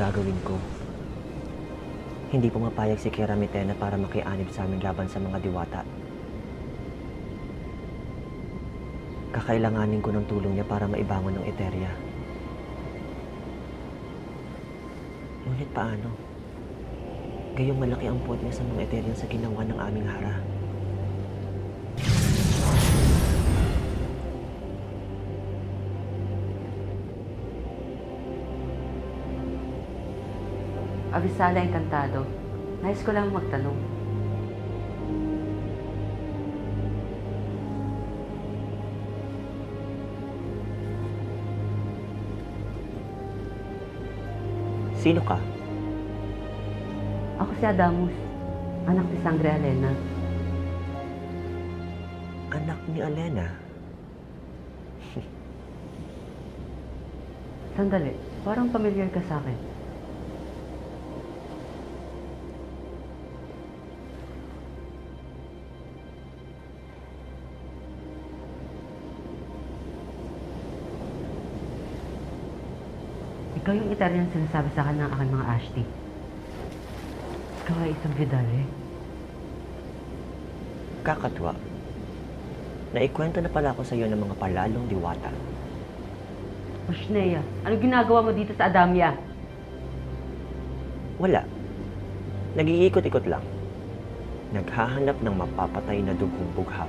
gagawin ko. Hindi pumapayag si Kira Mitena para makianib sa amin laban sa mga diwata. Kakailanganin ko ng tulong niya para maibangon ng Eteria. Ngunit paano? Gayong malaki ang puwet niya sa mga Eterian sa ginawa ng aming hara. Avisala Encantado. Nais ko lang magtanong. Sino ka? Ako si Adamus, anak ni Sangre Alena. Anak ni Alena? Sandali, parang familiar ka sa akin. Ikaw yung Eterian sinasabi sa akin ng aking mga Ashti. Ikaw ay isang Vidale. Kakatwa. Naikwento na pala ako sa iyo ng mga palalong diwata. Oshnea, ano ginagawa mo dito sa Adamia? Wala. Nag-iikot-ikot lang. Naghahanap ng mapapatay na dugong bughaw.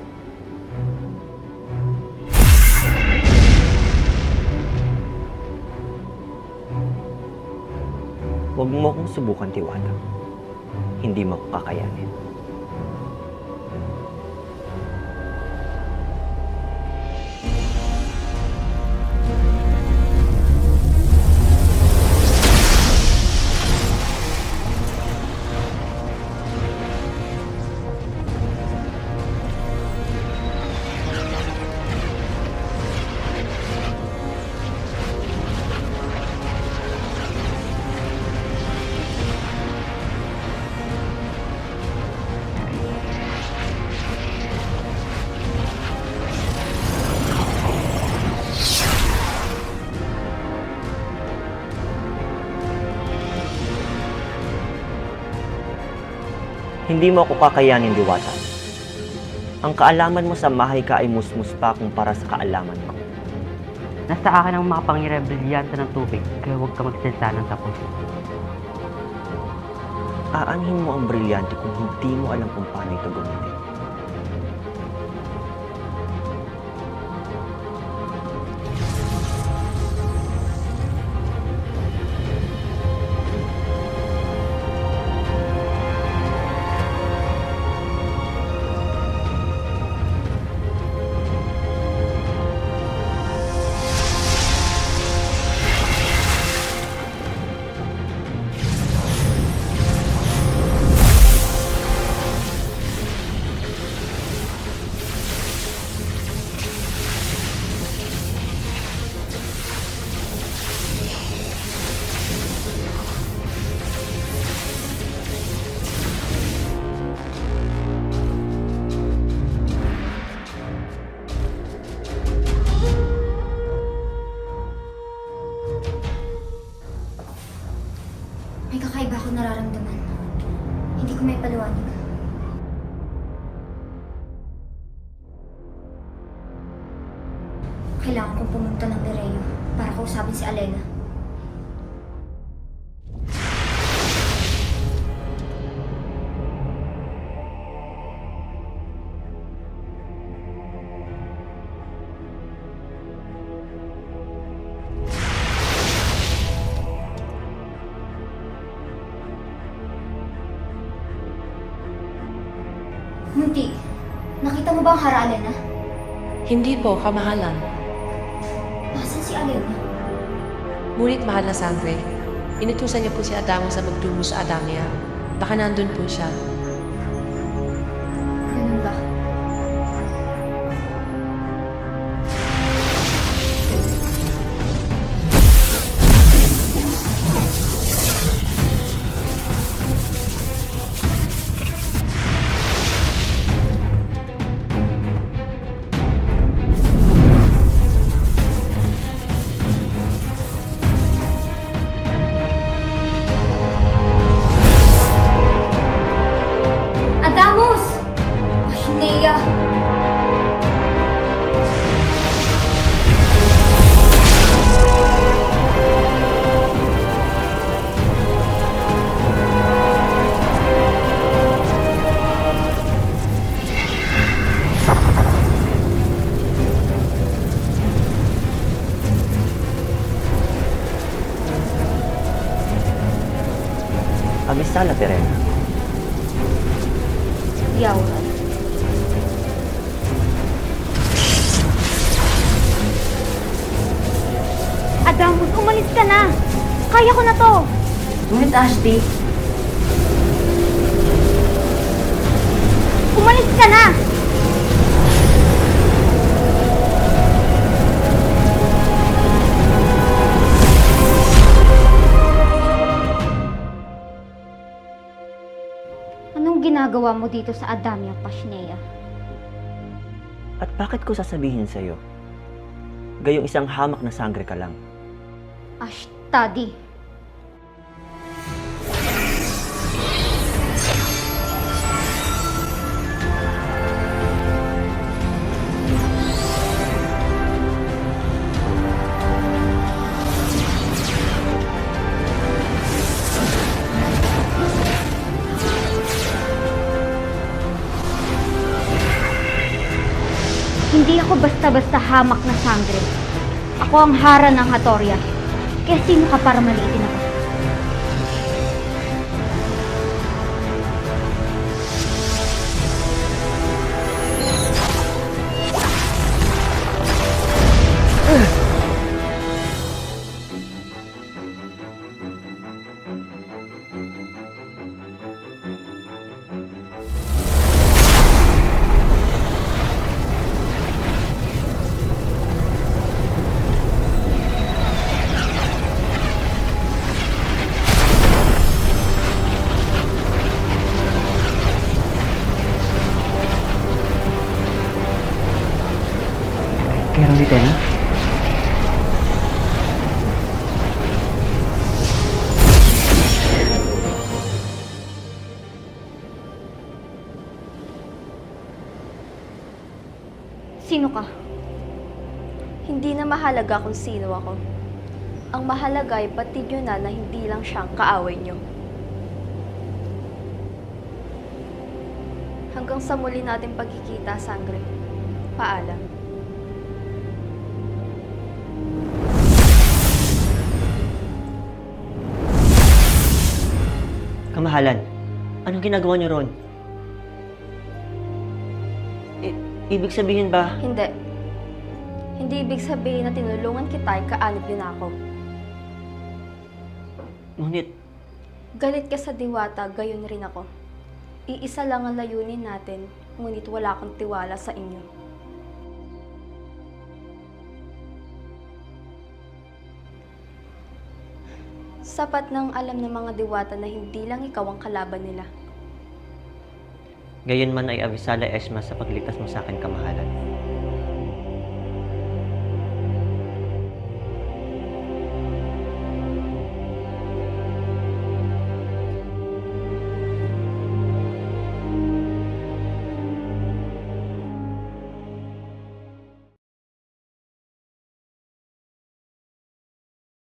Huwag mo akong subukan, Tiwata. Hindi mo ako kakayanin. Hindi mo ako kakayanin, Diwata. Ang kaalaman mo sa Mahika ay musmus pa kumpara sa kaalaman ko. Nasa akin ang makapangyarihang brilyante ng tubig, kaya huwag ka magsalita ng tapos. Aanhin mo ang brilyante kung hindi mo alam kung paano ito gamitin. May kakaiba akong nararamdaman. Hindi ko may paliwanag. Kailangan kong pumunta ng Nereyo para kausapin si Alena. Munti, nakita mo ba ang hara, Alena? Hindi po, kamahalan. Nasaan si Alena? Ngunit mahal na Sangre, inutusan niya po si Adamo sa magtungo sa Adamia. Baka nandun po siya. Ganun ba? Avisala Perena. Yaura. Adamus, umalis ka na! Kaya ko na to! Ngunit Ashley, Umalis ka na! Anong ginagawa mo dito sa Adamia Pashnea? At bakit ko sasabihin sa'yo? Gayong isang hamak na sangre ka lang. Ashtadi. Hindi ako basta-basta hamak na sangre. Ako ang hara ng Hatoria. Kaya sino ka para maliitin ako? kaya ulit na? Sino ka? Hindi na mahalaga kung sino ako. Ang mahalaga ay batid nyo na hindi lang siyang kaaway nyo. Hanggang sa muli natin pagkikita, Sangre. Paalam. Kamahalan, anong ginagawa niyo ron? Ibig sabihin ba, Hindi. Hindi ibig sabihin na tinulungan kita ay kaanib yun ako. ngunit Galit ka sa diwata, gayon rin ako. Iisa lang ang layunin natin, ngunit wala akong tiwala sa inyo. Sapat nang alam ng mga diwata na hindi lang ikaw ang kalaban nila. gayon man ay Avisala Esma sa pagligtas mo sa akin, Kamahalan.